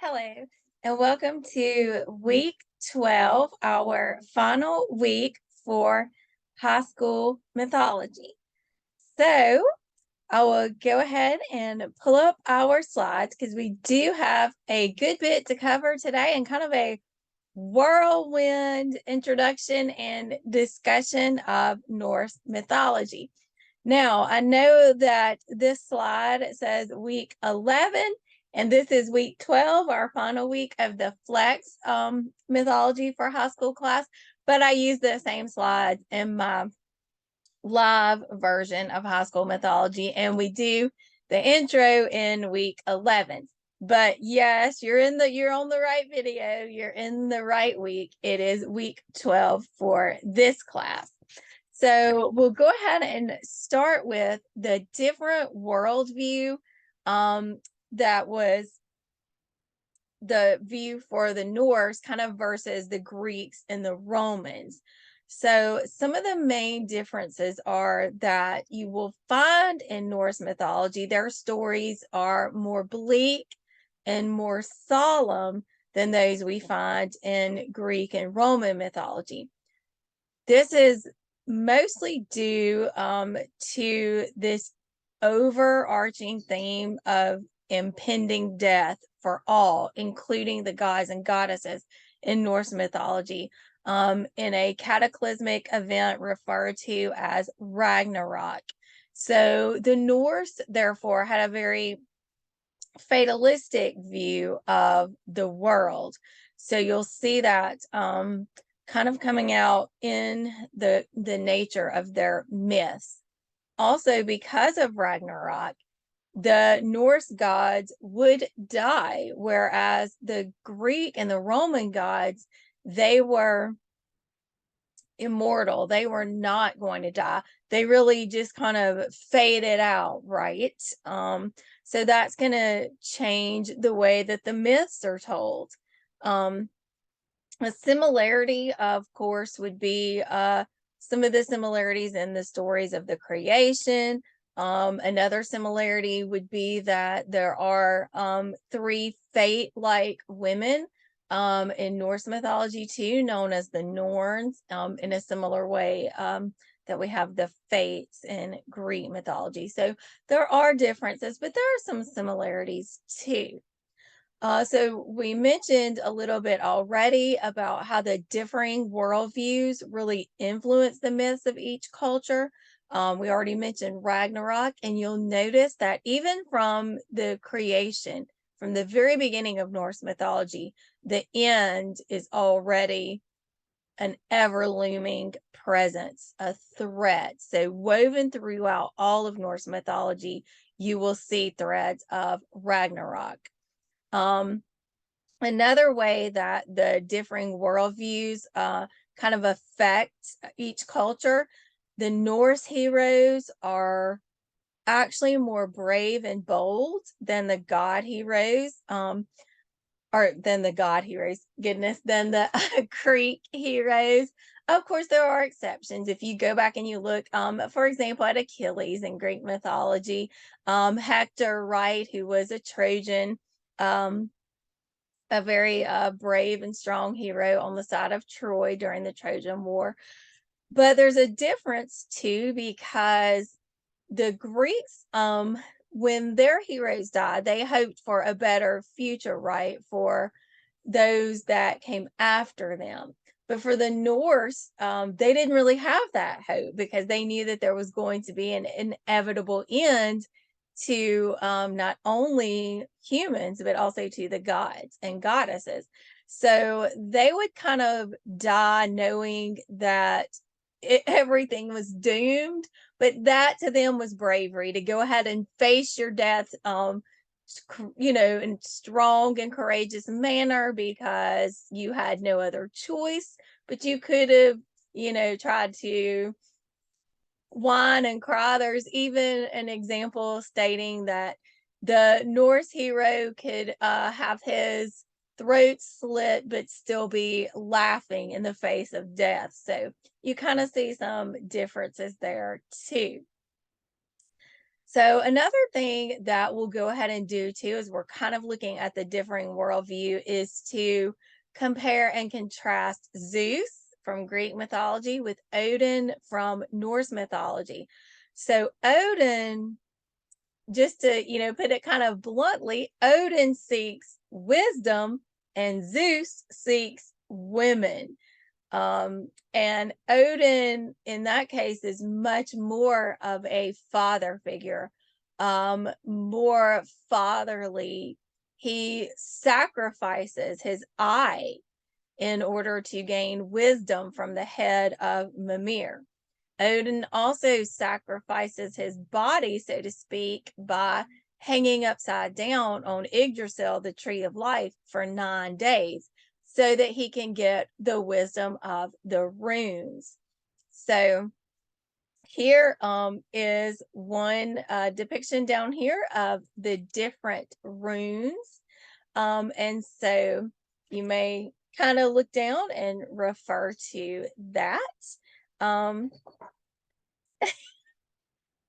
Hello, and welcome to week 12, our final week for high school mythology. So, I will go ahead and pull up our slides because we do have a good bit to cover today and kind of a whirlwind introduction and discussion of Norse mythology. Now, I know that this slide says week 11, and this is week 12, our final week of the Flex mythology for high school class, but I use the same slides in my live version of high school mythology, and we do the intro in week 11. But yes, you're on the right video, you're in the right week. It is week 12 for this class. So we'll go ahead and start with the different worldview that was the view for the Norse kind of versus the Greeks and the Romans. So some of the main differences are that you will find in Norse mythology, their stories are more bleak and more solemn than those we find in Greek and Roman mythology. This is mostly due to this overarching theme of impending death for all, including the gods and goddesses in Norse mythology, in a cataclysmic event referred to as Ragnarok. So the Norse, therefore, had a very fatalistic view of the world. So you'll see that kind of coming out in the nature of their myths. Also, because of Ragnarok, the Norse gods would die, whereas the Greek and the Roman gods, they were immortal. They were not going to die. They really just kind of faded out, right? So that's going to change the way that the myths are told. A similarity, of course, would be some of the similarities in the stories of the creation. Another similarity would be that there are three fate-like women in Norse mythology too, known as the Norns, in a similar way that we have the fates in Greek mythology. So there are differences, but there are some similarities too. So we mentioned a little bit already about how the differing worldviews really influence the myths of each culture. We already mentioned Ragnarok, and you'll notice that even from the creation, from the very beginning of Norse mythology, the end is already an ever-looming presence, a threat. So woven throughout all of Norse mythology, you will see threads of Ragnarok. Another way that the differing worldviews kind of affect each culture, the Norse heroes are actually more brave and bold than the god heroes, than the Greek heroes. Of course, there are exceptions. If you go back and you look, for example, at Achilles in Greek mythology, Hector, right, who was a Trojan, a very brave and strong hero on the side of Troy during the Trojan War. But there's a difference too, because the Greeks, when their heroes died, they hoped for a better future, right, for those that came after them. But for the Norse, they didn't really have that hope because they knew that there was going to be an inevitable end to not only humans, but also to the gods and goddesses. So they would kind of die knowing that everything was doomed, but that to them was bravery to go ahead and face your death, in strong and courageous manner because you had no other choice, but you could have, tried to whine and cry. There's even an example stating that the Norse hero could have his throat slit but still be laughing in the face of death. So you kind of see some differences there too. So another thing that we'll go ahead and do too, as we're kind of looking at the differing worldview, is to compare and contrast Zeus from Greek mythology with Odin from Norse mythology. So Odin, just to put it kind of bluntly, Odin seeks wisdom and Zeus seeks women. And Odin, in that case, is much more of a father figure, more fatherly. He sacrifices his eye in order to gain wisdom from the head of Mimir. Odin also sacrifices his body, so to speak, by hanging upside down on Yggdrasil, the tree of life, for 9 days, so that he can get the wisdom of the runes. So here is one depiction down here of the different runes. And so you may kind of look down and refer to that. Um,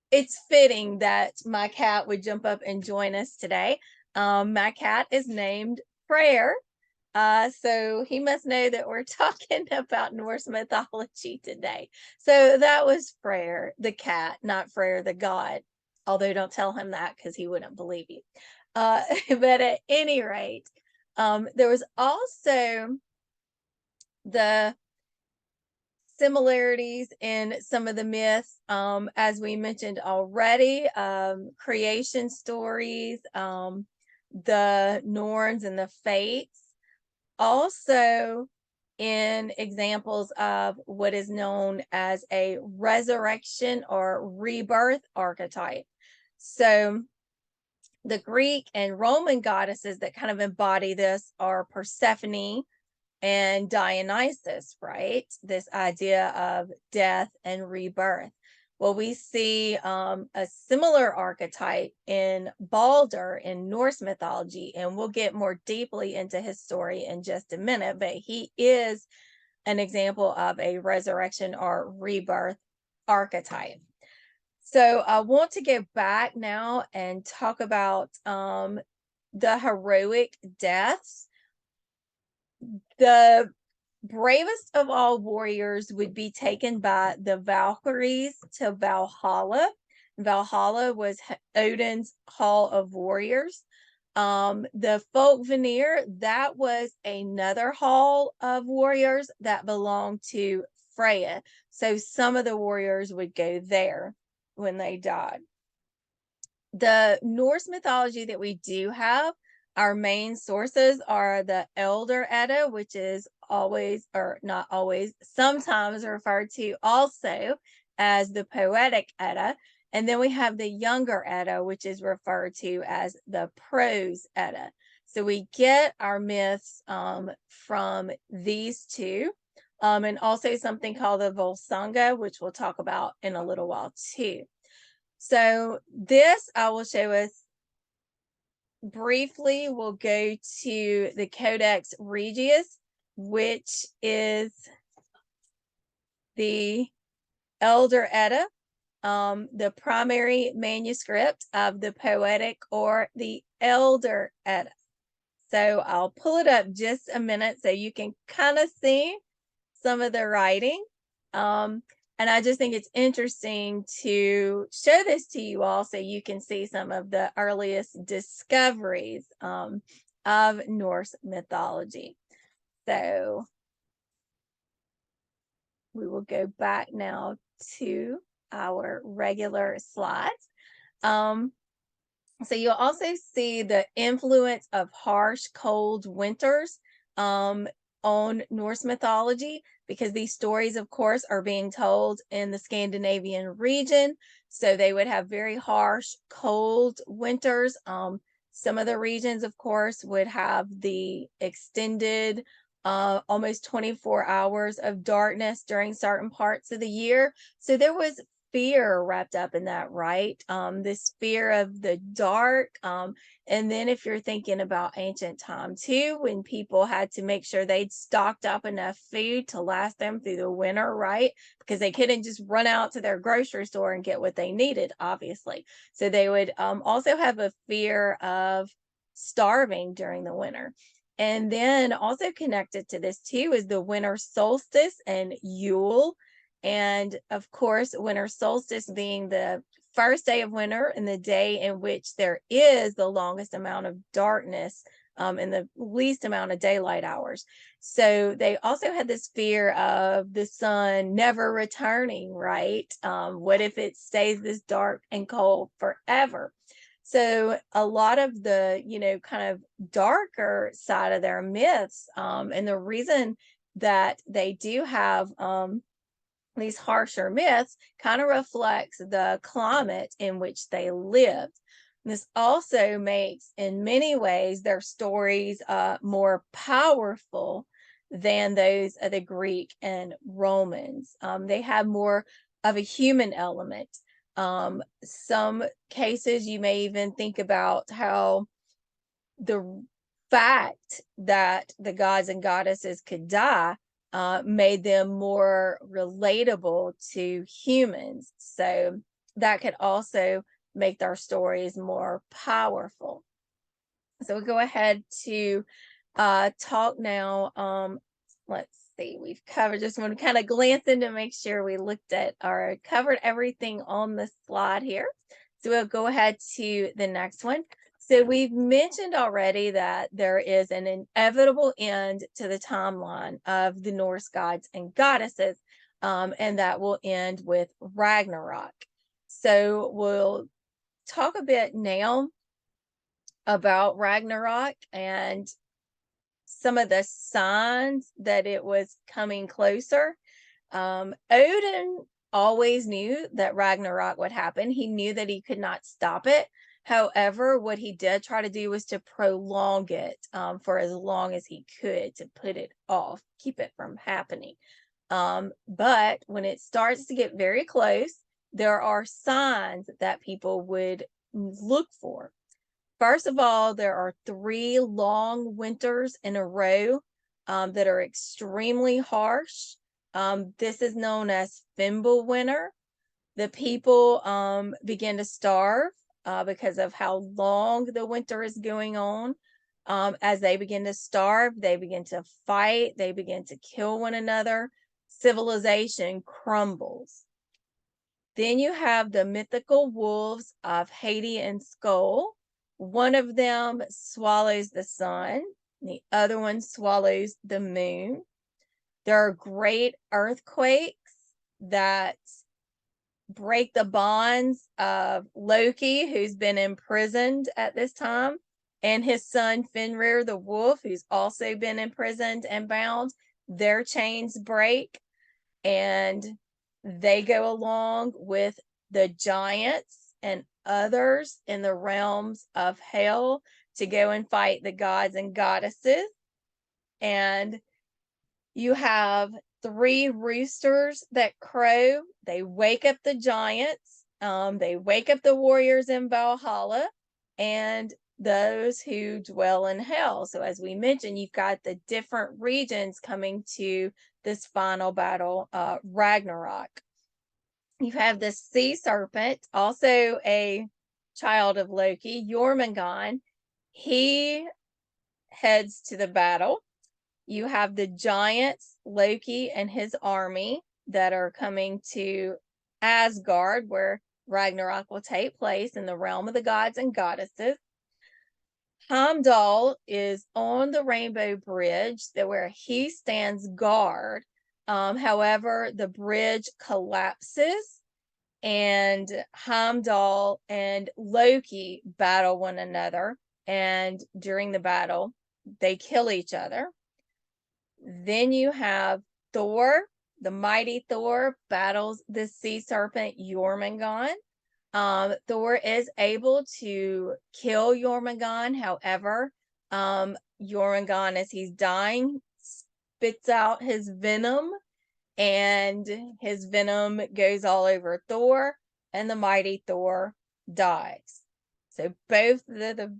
it's fitting that my cat would jump up and join us today. My cat is named Prayer. So he must know that we're talking about Norse mythology today. So that was Freyr, the cat, not Freyr, the god. Although don't tell him that because he wouldn't believe you. But at any rate, there was also the similarities in some of the myths, as we mentioned already, creation stories, the Norns and the Fates, also in examples of what is known as a resurrection or rebirth archetype. So the Greek and Roman goddesses that kind of embody this are Persephone and Dionysus, right? This idea of death and rebirth. Well, we see a similar archetype in Balder in Norse mythology, and we'll get more deeply into his story in just a minute, but he is an example of a resurrection or rebirth archetype. So I want to go back now and talk about the heroic deaths. The bravest of all warriors would be taken by the Valkyries to Valhalla. Valhalla was Odin's Hall of Warriors. The Folkvanir, that was another hall of warriors that belonged to Freya. So some of the warriors would go there when they died. The Norse mythology that we do have, our main sources are the Elder Edda, which is always, or not always, sometimes referred to also as the Poetic Edda. And then we have the Younger Edda, which is referred to as the Prose Edda. So we get our myths from these two, and also something called the Volsunga, which we'll talk about in a little while too. So this I will show us briefly. We'll go to the Codex Regius, which is the Elder Edda, the primary manuscript of the Poetic or the Elder Edda. So I'll pull it up just a minute so you can kind of see some of the writing. And I just think it's interesting to show this to you all so you can see some of the earliest discoveries of Norse mythology. So we will go back now to our regular slides. So you'll also see the influence of harsh, cold winters on Norse mythology, because these stories, of course, are being told in the Scandinavian region. So they would have very harsh, cold winters. Some of the regions, of course, would have the extended almost 24 hours of darkness during certain parts of the year. So there was fear wrapped up in that, right? This fear of the dark. And then if you're thinking about ancient time too, when people had to make sure they'd stocked up enough food to last them through the winter, right? Because they couldn't just run out to their grocery store and get what they needed, obviously. So they would also have a fear of starving during the winter. And then also connected to this too is the winter solstice and Yule. And of course, winter solstice being the first day of winter and the day in which there is the longest amount of darkness and the least amount of daylight hours. So they also had this fear of the sun never returning, right? What if it stays this dark and cold forever? So a lot of the, kind of darker side of their myths, and the reason that they do have these harsher myths kind of reflects the climate in which they lived. This also makes, in many ways, their stories more powerful than those of the Greek and Romans. They have more of a human element. Some cases, you may even think about how the fact that the gods and goddesses could die made them more relatable to humans. So that could also make their stories more powerful. So we'll go ahead to talk now. Let's see, we've covered, just want to kind of glance in to make sure we looked at or covered everything on the slide here. So we'll go ahead to the next one. So we've mentioned already that there is an inevitable end to the timeline of the Norse gods and goddesses, and that will end with Ragnarok. So we'll talk a bit now about Ragnarok and some of the signs that it was coming closer. Odin always knew that Ragnarok would happen. He knew that he could not stop it. However, what he did try to do was to prolong it for as long as he could, to put it off, keep it from happening. But when it starts to get very close, there are signs that people would look for. First of all, there are 3 long winters in a row that are extremely harsh. This is known as Fimble winter. The people begin to starve because of how long the winter is going on. As they begin to starve, they begin to fight, they begin to kill one another. Civilization crumbles. Then you have the mythical wolves of Hades and Skull. One of them swallows the sun, the other one swallows the moon. There are great earthquakes that break the bonds of Loki, who's been imprisoned at this time, and his son Fenrir the wolf, who's also been imprisoned and bound. Their chains break, and they go along with the giants and others in the realms of hell to go and fight the gods and goddesses. And you have 3 roosters that crow. They wake up the giants. They wake up the warriors in Valhalla and those who dwell in hell. So as we mentioned, you've got the different regions coming to this final battle, Ragnarok. You have the sea serpent, also a child of Loki, Jormungand. He heads to the battle. You have the giants, Loki and his army, that are coming to Asgard, where Ragnarok will take place in the realm of the gods and goddesses. Heimdall is on the Rainbow Bridge, where he stands guard. However, the bridge collapses and Heimdall and Loki battle one another. And during the battle, they kill each other. Then you have Thor, the mighty Thor, battles the sea serpent Jormungand. Thor is able to kill Jormungand. However, Jormungand, as he's dying, spits out his venom and his venom goes all over Thor, and the mighty Thor dies. So both the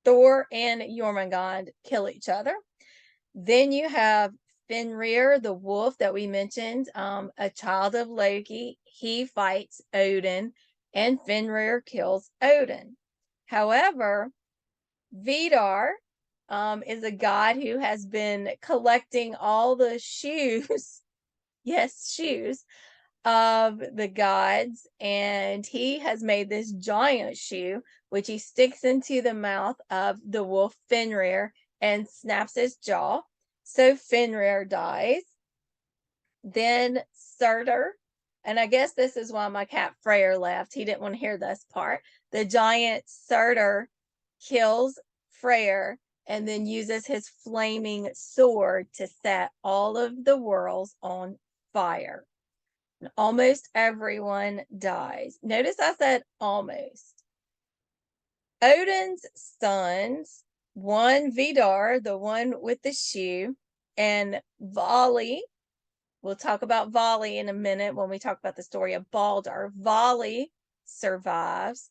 Thor and Jormungand kill each other. Then you have Fenrir, the wolf that we mentioned, a child of Loki. He fights Odin, and Fenrir kills Odin. However, Vidar is a god who has been collecting all the shoes, yes, shoes, of the gods, and he has made this giant shoe, which he sticks into the mouth of the wolf Fenrir and snaps his jaw. So Fenrir dies. Then Surtur, and I guess this is why my cat Freyr left. He didn't want to hear this part. The giant Surtur kills Freyr and then uses his flaming sword to set all of the worlds on fire. And almost everyone dies. Notice I said almost. Odin's sons, one Vidar, the one with the shoe, and Vali. We'll talk about Vali in a minute when we talk about the story of Balder. Vali survives.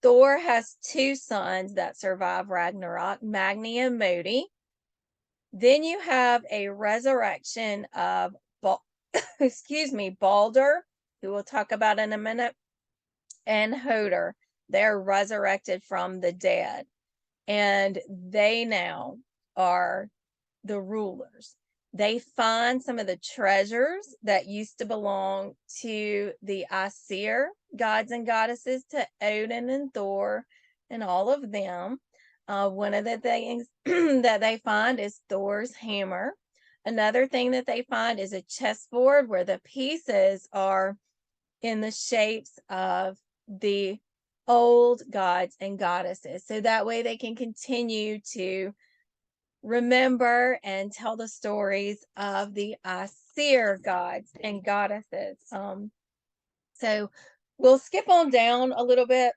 Thor has two sons that survive Ragnarok, Magni and Modi. Then you have a resurrection of Balder, who we'll talk about in a minute, and Hoder. They're resurrected from the dead, and they now are the rulers. They find some of the treasures that used to belong to the Aesir gods and goddesses, to Odin and Thor and all of them. One of the things that they find is Thor's hammer. Another thing that they find is a chessboard where the pieces are in the shapes of the old gods and goddesses. So that way they can continue to remember and tell the stories of the Aesir gods and goddesses. So we'll skip on down a little bit.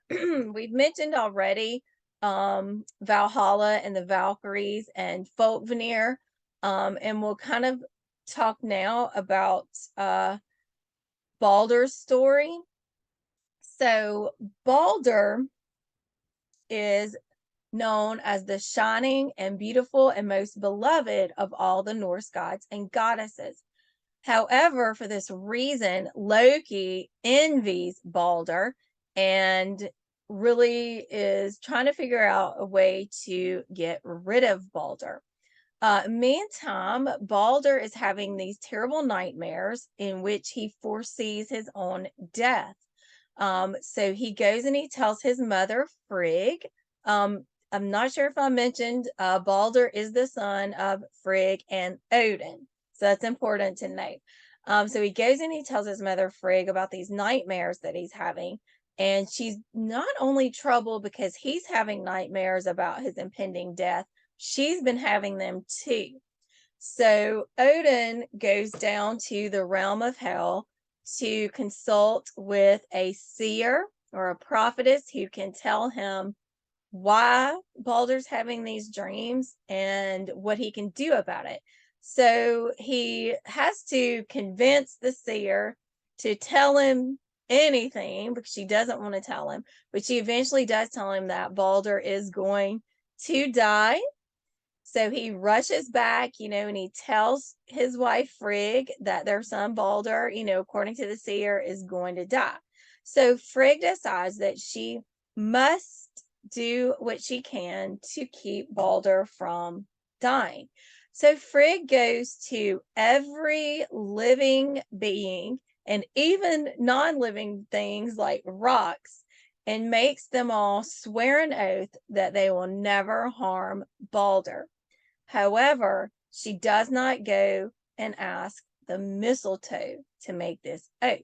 We've mentioned already Valhalla and the Valkyries and Folkvanir. And we'll kind of talk now about Balder's story. So Balder is known as the shining and beautiful and most beloved of all the Norse gods and goddesses. However, for this reason, Loki envies Balder and really is trying to figure out a way to get rid of Balder. Meantime, Balder is having these terrible nightmares in which he foresees his own death. So he goes and he tells his mother, Frigg. I'm not sure if I mentioned Balder is the son of Frigg and Odin. So that's important to note. So he goes and he tells his mother, Frigg, about these nightmares that he's having. And she's not only troubled because he's having nightmares about his impending death, she's been having them too. So Odin goes down to the realm of hell to consult with a seer or a prophetess who can tell him why Balder's having these dreams and what he can do about it. So he has to convince the seer to tell him anything because she doesn't want to tell him, but she eventually does tell him that Balder is going to die. So he rushes back, and he tells his wife Frigg that their son Balder, according to the seer, is going to die. So Frigg decides that she must do what she can to keep Balder from dying. So Frigg goes to every living being and even non-living things like rocks and makes them all swear an oath that they will never harm Balder. However, she does not go and ask the mistletoe to make this oath.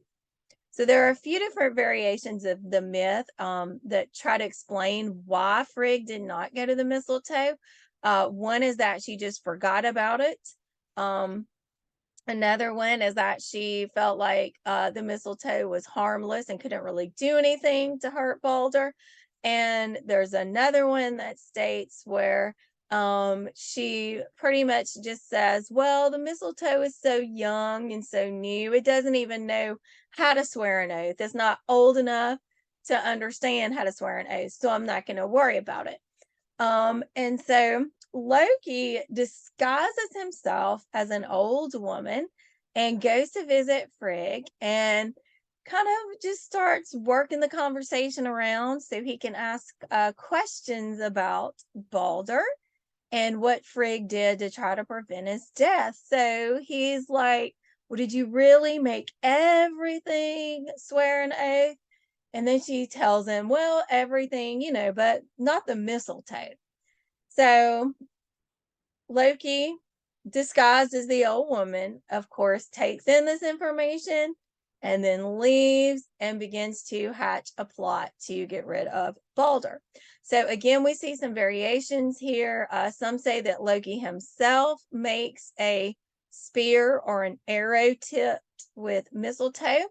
So there are a few different variations of the myth that try to explain why Frigg did not go to the mistletoe. One is that she just forgot about it. Another one is that she felt like the mistletoe was harmless and couldn't really do anything to hurt Balder. And there's another one that states where she pretty much just says, well, the mistletoe is so young and so new, it doesn't even know how to swear an oath. It's not old enough to understand how to swear an oath, so I'm not going to worry about it. And so Loki disguises himself as an old woman and goes to visit Frigg and kind of just starts working the conversation around so he can ask questions about Balder and what Frigg did to try to prevent his death. So he's like, well, did you really make everything swear an oath? And then she tells him, well, everything, but not the mistletoe. So Loki, disguised as the old woman, of course, takes in this information and then leaves and begins to hatch a plot to get rid of Balder. So again, we see some variations here. Some say that Loki himself makes a spear or an arrow tipped with mistletoe.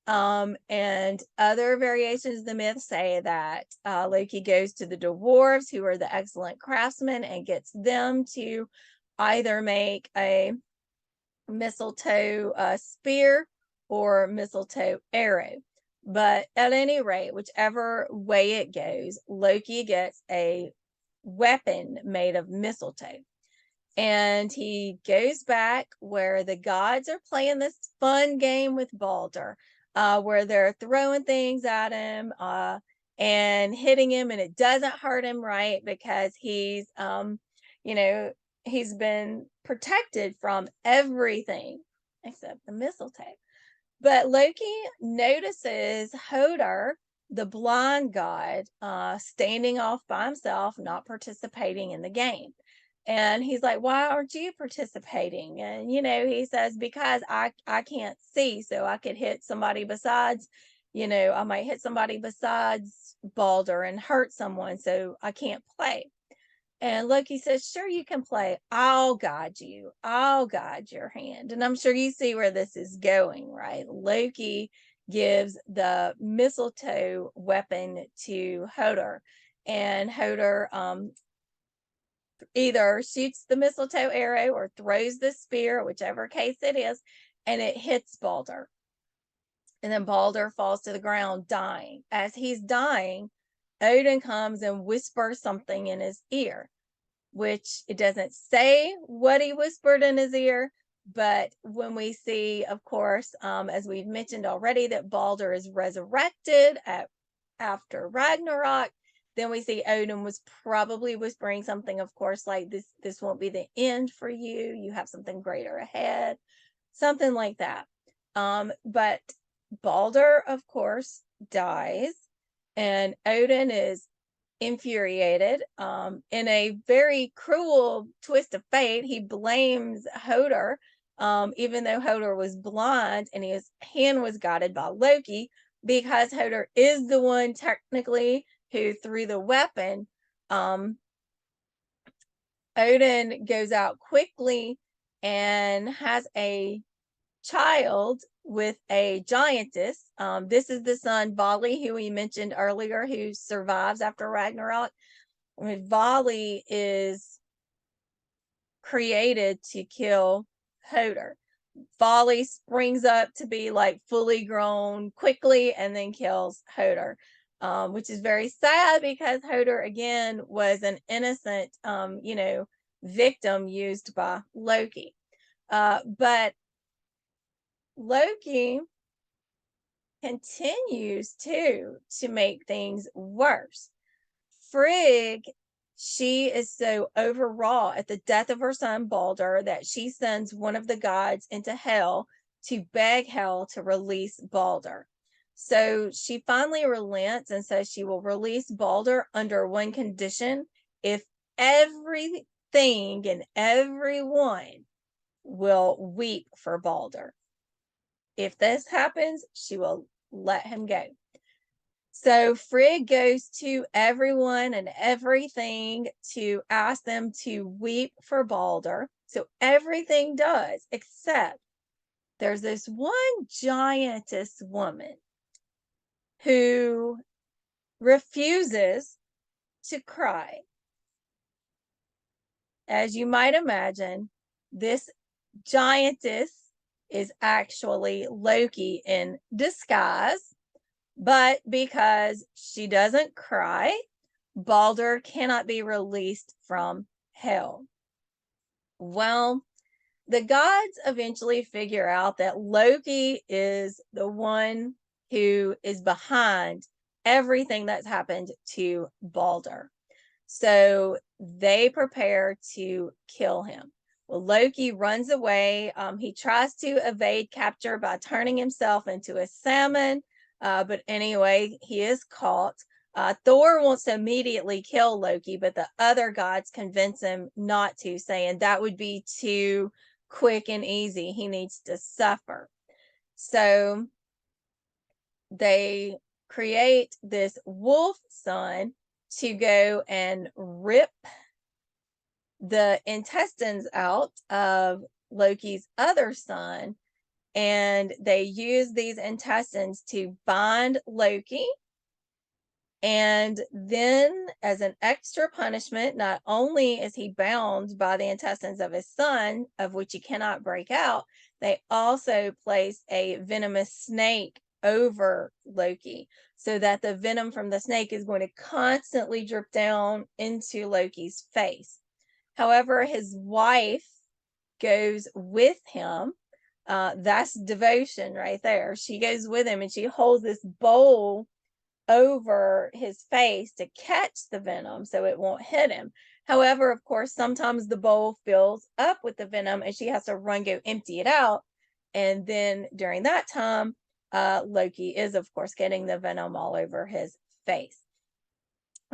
And other variations of the myth say that Loki goes to the dwarves, who are the excellent craftsmen, and gets them to either make a mistletoe spear or mistletoe arrow. But at any rate, whichever way it goes, Loki gets a weapon made of mistletoe. And he goes back where the gods are playing this fun game with Balder, where they're throwing things at him and hitting him, and it doesn't hurt him, right? Because you know, he's been protected from everything except the mistletoe. But Loki notices Hodor, the blind god, standing off by himself, not participating in the game. And he's like, why aren't you participating? And, he says, because I can't see, so I could hit somebody besides, I might hit somebody besides Balder and hurt someone, so I can't play. And Loki says, sure, you can play. I'll guide you. I'll guide your hand. And I'm sure you see where this is going, right? Loki gives the mistletoe weapon to Hodor. And Hodor either shoots the mistletoe arrow or throws the spear, whichever case it is, and it hits Balder. And then Balder falls to the ground dying. As he's dying, Odin comes and whispers something in his ear, which it doesn't say what he whispered in his ear. But when we see, of course, as we've mentioned already, that Balder is resurrected after Ragnarok, then we see Odin was probably whispering something, of course, like this won't be the end for you. You have something greater ahead, something like that. But Balder, of course, dies, and Odin is infuriated. In a very cruel twist of fate, he blames Hodor, even though Hodor was blind and his hand was guided by Loki, because Hodor is the one technically who threw the weapon. Odin goes out quickly and has a child with a giantess. This is the son Vali, who we mentioned earlier, who survives after Ragnarok. I mean, Vali is created to kill Hodor. Vali springs up to be like fully grown quickly and then kills Hodor, which is very sad because Hodor, again, was an innocent, victim used by Loki. But Loki continues to make things worse. Frigg, she is so overwrought at the death of her son Balder that she sends one of the gods into hell to beg hell to release Balder. So she finally relents and says she will release Balder under one condition: if everything and everyone will weep for Balder. If this happens, she will let him go. So Frigg goes to everyone and everything to ask them to weep for Balder. So everything does, except there's this one giantess woman who refuses to cry. as you might imagine, this giantess is actually Loki in disguise, but because she doesn't cry, Balder cannot be released from hell. Well, the gods eventually figure out that Loki is the one who is behind everything that's happened to Balder. So they prepare to kill him. Well, Loki runs away. He tries to evade capture by turning himself into a salmon. But anyway, he is caught. Thor wants to immediately kill Loki, but the other gods convince him not to, saying that would be too quick and easy. He needs to suffer. So they create this wolf son to go and rip the intestines out of Loki's other son. And they use these intestines to bind Loki. And then, as an extra punishment, not only is he bound by the intestines of his son, of which he cannot break out, they also place a venomous snake over Loki so that the venom from the snake is going to constantly drip down into Loki's face. However, his wife goes with him. That's devotion right there. She goes with him and she holds this bowl over his face to catch the venom so it won't hit him. However, of course, sometimes the bowl fills up with the venom and she has to go empty it out. And then during that time, Loki is, of course, getting the venom all over his face.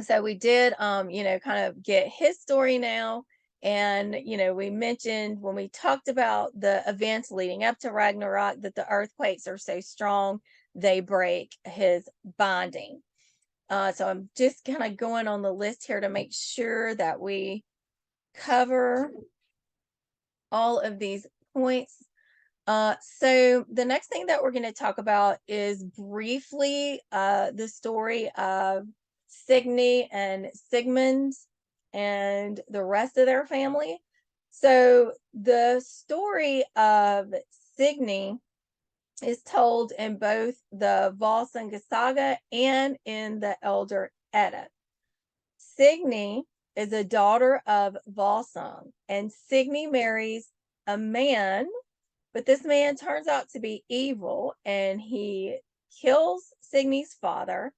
So we did, kind of get his story now. And, we mentioned when we talked about the events leading up to Ragnarok that the earthquakes are so strong, they break his binding. So I'm just kind of going on the list here to make sure that we cover all of these points. So the next thing that we're going to talk about is briefly the story of Signy and Sigmund and the rest of their family. So the story of Signy is told in both the Volsunga saga and in the Elder Edda. Signy is a daughter of Volsung, and Signy marries a man, but this man turns out to be evil and he kills Signy's father.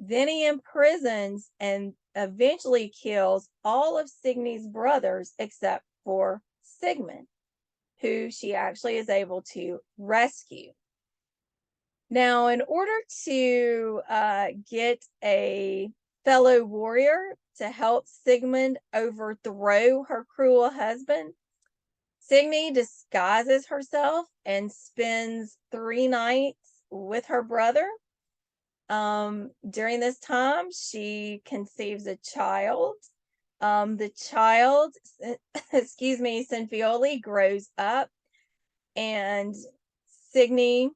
Then he imprisons and eventually kills all of Signy's brothers except for Sigmund, who she actually is able to rescue. Now, in order to get a fellow warrior to help Sigmund overthrow her cruel husband, Signy disguises herself and spends 3 nights with her brother. During this time, she conceives a child. The child, Sinfioli, grows up, and Signy,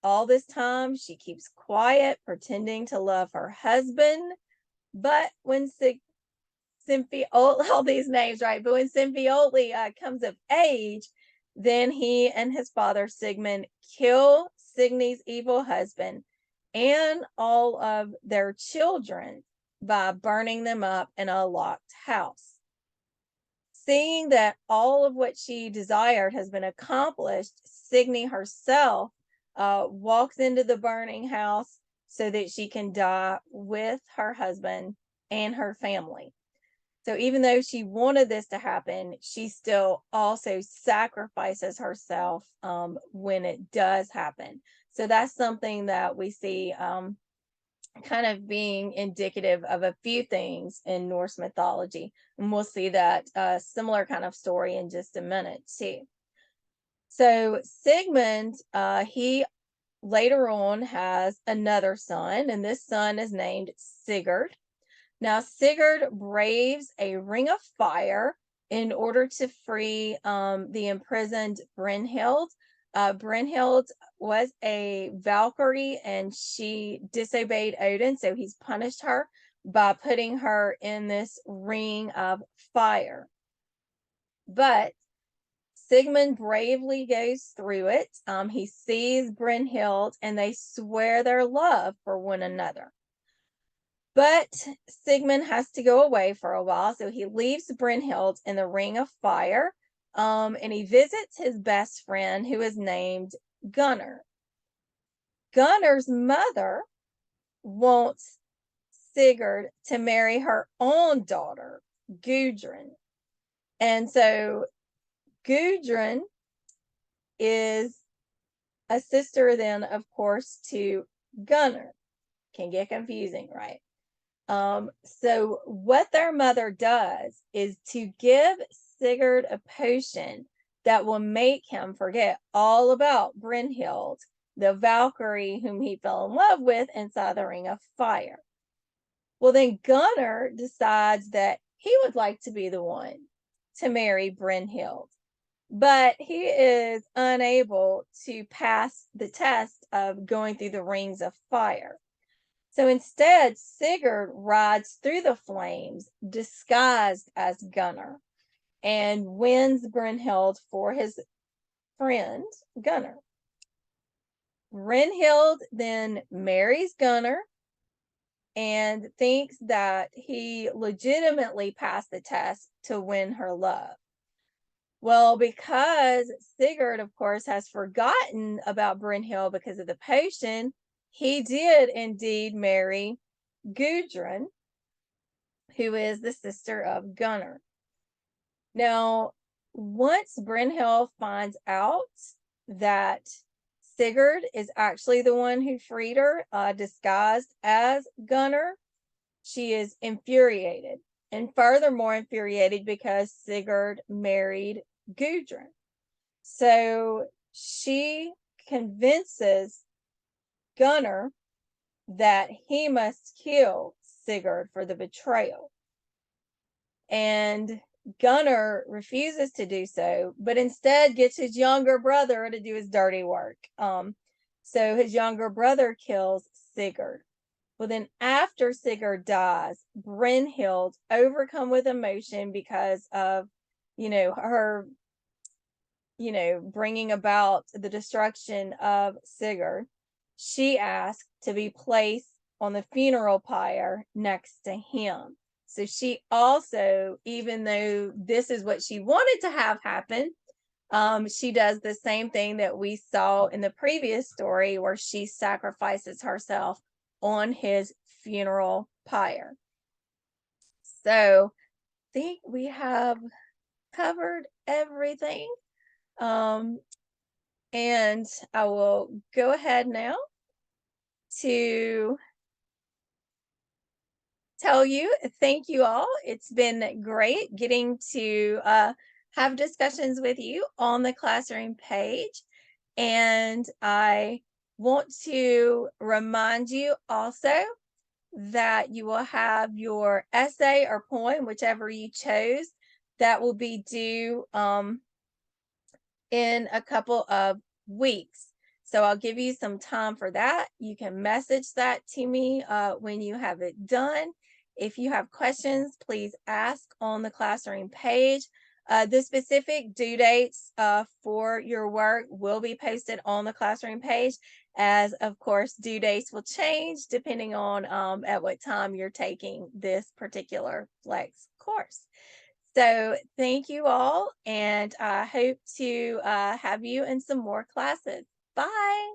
all this time, she keeps quiet, pretending to love her husband. But when all these names, right? But when Sinfioli comes of age, then he and his father Sigmund kill Signy's evil husband and all of their children by burning them up in a locked house. Seeing that all of what she desired has been accomplished, Signy herself walks into the burning house so that she can die with her husband and her family. So even though she wanted this to happen, she still also sacrifices herself when it does happen. So that's something that we see kind of being indicative of a few things in Norse mythology. And we'll see that similar kind of story in just a minute too. So Sigmund, he later on has another son, and this son is named Sigurd. Now, Sigurd braves a ring of fire in order to free the imprisoned Brynhild. Brynhild was a Valkyrie and she disobeyed Odin, so he's punished her by putting her in this ring of fire. But Sigmund bravely goes through it. He sees Brynhild and they swear their love for one another. But Sigmund has to go away for a while, so he leaves Brynhild in the Ring of Fire, and he visits his best friend who is named Gunnar. Gunnar's mother wants Sigurd to marry her own daughter, Gudrun. And so Gudrun is a sister then, of course, to Gunnar. Can get confusing, right? So what their mother does is to give Sigurd a potion that will make him forget all about Brynhild, the Valkyrie whom he fell in love with inside the Ring of Fire. Well, then Gunnar decides that he would like to be the one to marry Brynhild, but he is unable to pass the test of going through the Rings of Fire. So instead, Sigurd rides through the flames disguised as Gunnar and wins Brynhild for his friend Gunnar. Brynhild then marries Gunnar and thinks that he legitimately passed the test to win her love. Well, because Sigurd, of course, has forgotten about Brynhild because of the potion, he did indeed marry Gudrun, who is the sister of Gunnar. Now, once Brynhild finds out that Sigurd is actually the one who freed her, disguised as Gunnar, she is infuriated, and furthermore infuriated because Sigurd married Gudrun. So she convinces Gunnar that he must kill Sigurd for the betrayal. And Gunnar refuses to do so, but instead gets his younger brother to do his dirty work. So his younger brother kills Sigurd. Well, then after Sigurd dies, Brynhild, overcome with emotion because of, her, bringing about the destruction of Sigurd, she asked to be placed on the funeral pyre next to him. So she also, even though this is what she wanted to have happen, she does the same thing that we saw in the previous story where she sacrifices herself on his funeral pyre. So I think we have covered everything. And I will go ahead now to tell you thank you all. It's been great getting to have discussions with you on the classroom page. And I want to remind you also that you will have your essay or poem, whichever you chose, that will be due in a couple of weeks. So I'll give you some time for that. You can message that to me when you have it done. If you have questions, please ask on the classroom page. The specific due dates for your work will be posted on the classroom page, as of course due dates will change depending on at what time you're taking this particular flex course. So thank you all, and I hope to have you in some more classes. Bye.